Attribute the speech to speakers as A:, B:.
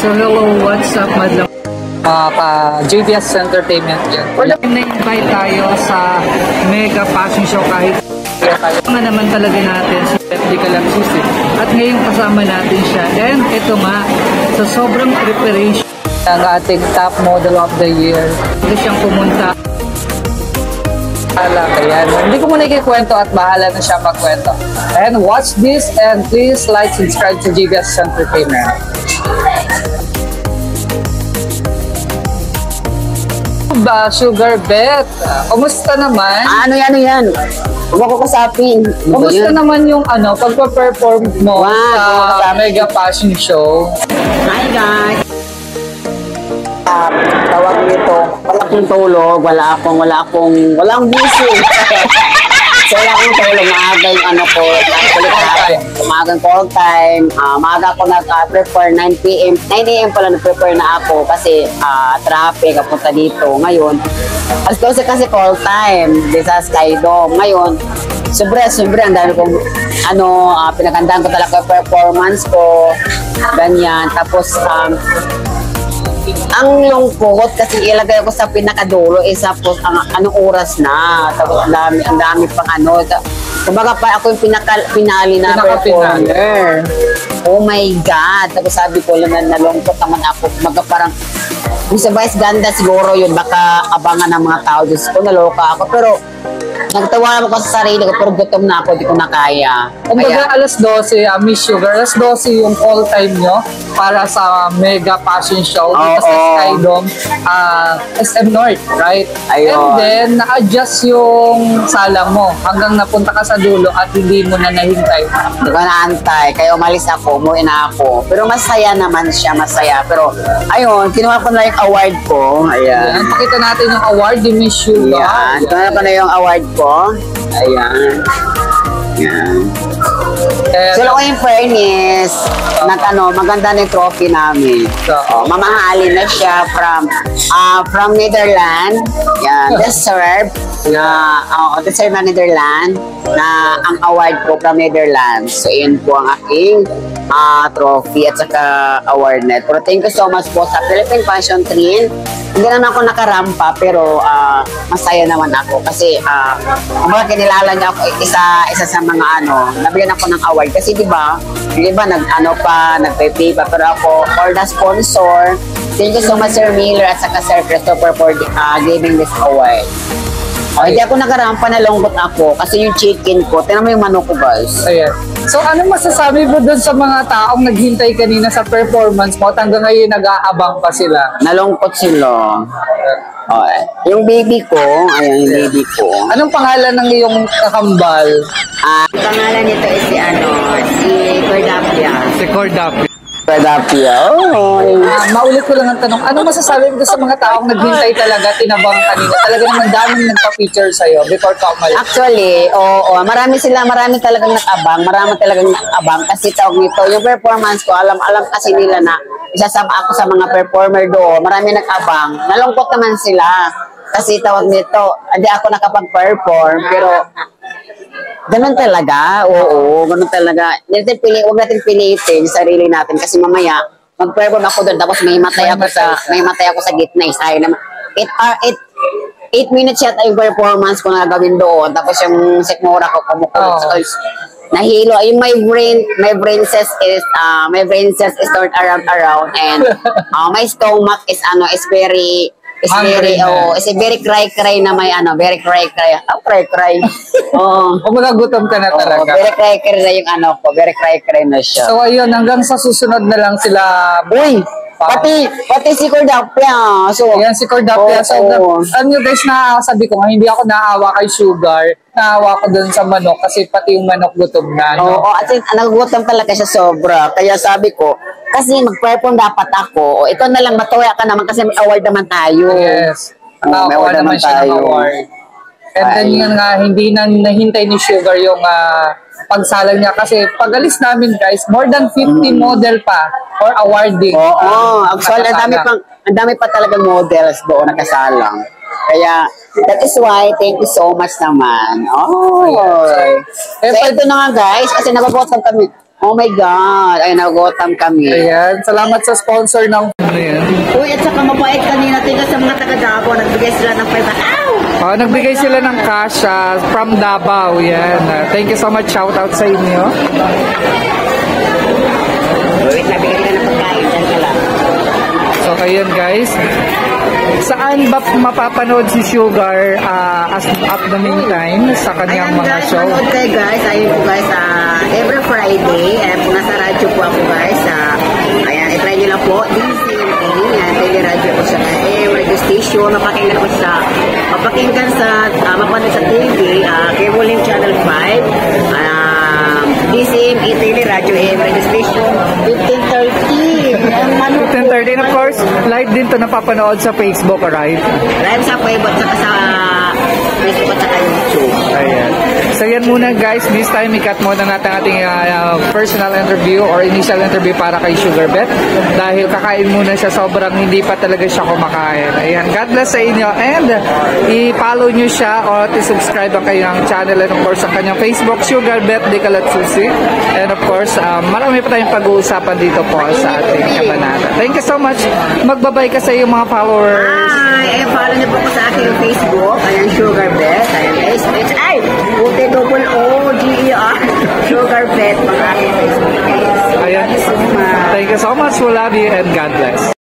A: So hello, what's up madlang JBS Entertainment yan. Na-invite tayo sa Mega Fashion Show kahit nga naman talaga natin si FD Calapsis at ngayon kasama natin siya. And ito nga, sa sobrang preparation ng ating top model of the year, hindi siyang pumunta. Kaya hindi ko muna ikikwento at bahala na siya magkwento. And watch this and please like, subscribe to JBS Entertainment. Sugar Bet, kumusta naman?
B: Ano yan? Huwag ko kasapin.
A: Kumusta naman yung pagpa-perform mo sa Mega Fashion Show?
B: Hi guys! Tawag nito, wala akong tulog, wala akong busy. So wala akong tulog, maaga yung ko, umagang call time, maaga ako nag-prepare 9 PM, 9 AM pala nag-prepare na ako kasi traffic, kapunta dito. Ngayon, as 12 kasi call time, di sa Skydome. Ngayon, sobre, ang dami kong pinagandaan ko talaga yung performance ko, ganyan. Tapos, ang lungkot kasi ilagay ko sa pinakadulo tapos anong oras na, tapos ang dami pang kumbaga pa ako yung pinali na performer. Oh my God, tapos sabi ko lang na nalungkot naman ako, kumbaga parang kung sa Vice Ganda siguro yun, baka abangan ng mga tao. Diyos ko, naloka ako, pero nagtawa naman ko sa sarili ko, pero gutom na ako, di ko na kaya.
A: Kumbaga alas 12, Miss Sugar, alas 12 yung call time nyo para sa Mega Fashion Show dito sa Skydome, SM North, right? Ayun. And then, na-adjust yung sala mo hanggang napunta ka sa dulo at hindi mo na nahintay.
B: Hindi ko naantay, kaya umalis ako, umuwi na ako. Pero masaya naman siya, masaya. Pero, ayun, kinuha ko na yung award ko. Ayan.
A: Pakita natin yung award ni Miss Sugar.
B: Ayan, kinuha ko na yung award ko. Ayan. Ayan. So, ako yung fairness, maganda na yung trophy namin. Mamahalin na siya from Netherlands. Yan, deserve na Netherlands na ang award ko from Netherlands. So, yun po ang aking trophy at saka award net. Pero thank you so much po sa Philippine Fashion Trend. Hindi naman ako nakarampa pero masaya naman ako kasi kumbaga kinilala niya ako isa sa mga nabigyan ako ng award kasi di ba nagpe-pay pa pero ako for the sponsor. Thank you so much Sir Miller at saka Sir Christopher for giving this award. Hindi ako nakarampa, nalungkot ako kasi yung chicken ko, tinan mo yung manok ko guys.
A: Ayan. So anong masasabi mo doon sa mga taong naghintay kanina sa performance mo at hanggang ngayon nag-aabang pa sila?
B: Nalungkot sila. Yung baby ko, ayan yung baby ko.
A: Anong pangalan ng iyong kakambal?
B: Pangalan nito is si Cordapia.
A: Si Cordapia.
B: Maulit
A: ko lang ang tanong, ano masasabi mo sa mga taong naghintay talaga, tinabang kanina? Talaga naman daming nagpa-feature sa'yo before ka umalis.
B: Actually, marami talagang nakabang kasi tawag nito, yung performance ko, alam kasi nila na isasama ako sa mga performer doon, marami nag-abang, nalungkot naman sila kasi tawag nito, hindi ako nakapag-perform, pero ganun talaga, ganun talaga. Huwag natin pilitin yung sarili natin kasi mamaya mag-perform ako doon tapos may matay ako sa gitna. Sayang naman. 8 minutes yata yung performance ko na gawin doon tapos yung sikmura ko kumukulot. Nahilo. Yung my brain cells is turned around and my stomach is very cry na may very cry. Cry.
A: Kumbaga gutom ka na talaga.
B: Very cry na yung very cry na siya.
A: So ayun, hanggang sa susunod na lang sila.
B: Uy, pati si Cordapia. So,
A: yan si Cordapia. So, guys, sabi ko nga, hindi ako naawa kay Sugar. Naawa ko dun sa manok kasi pati yung manok gutom na.
B: At nagugutom talaga siya sobra. Kaya sabi ko, kasi mag-perform dapat ako. Ito na lang, matuwa ka naman kasi may award naman tayo.
A: Yes. May award naman siya ng award. And then yun nga, hindi na nahintay ni Sugar yung pagsalang niya kasi pag-alis namin guys, more than 50 model pa or awarding.
B: Actually, ang dami pa talagang models doon nakasalang. Kaya, that is why, thank you so much naman. So ito na nga guys, kasi nababotan kami. Oh my God. Ay, nagutom kami.
A: Ayan, salamat sa sponsor ng ano yan.
B: Uy, at saka mabait kanina. Tingnan sa mga taga-Davao. Nagbigay sila ng 500.
A: Oh, nagbigay sila ng cash from Davao. Yan. Thank you so much. Shout out sa inyo.
B: Wait, nabigay ka ng pagkain. Diyan ka lang.
A: So, ayun guys. Saan ba mapapanood si Sugar as at the meantime sa kanyang mga show?
B: Manood kayo guys. Ayun po guys. Every Friday. Ayan po, nasa radyo po ako guys. Ayan, i-try nyo lang po. DCMA. Ayan, teleradyo po siya. Radio station. Mapakinggan sa mapanood sa TV. Cable Link Channel 5. DCMA teleradyo. Radio station. 1530.
A: 10:30 and of course, live din to napapanood sa Facebook, right?
B: Live sa Facebook at sa Facebook at sa YouTube.
A: Ayan. So yan muna guys, this time ikat muna natin ating personal interview or initial interview para kay Sugar Beth dahil kakain muna siya, sobrang hindi pa talaga siya kumakain. Ayan, God bless sa inyo and i-follow nyo siya o i-subscribe ang kanyang channel and of course ang kanyang Facebook, Sugar Beth de Calatsusi. And of course, marami pa tayong pag-uusapan dito po sa ating kabanata. Thank you so much. Magbabay ka sa iyong mga followers.
B: Hi! Follow niyo po ko sa aking Facebook. Ayan, Sugar Beth. Ayan, SHI! UTOOGER. Sugar Beth. Mga aking Facebook.
A: Ayan.
B: Thank you so much.
A: Thank you so much. We love you and God bless.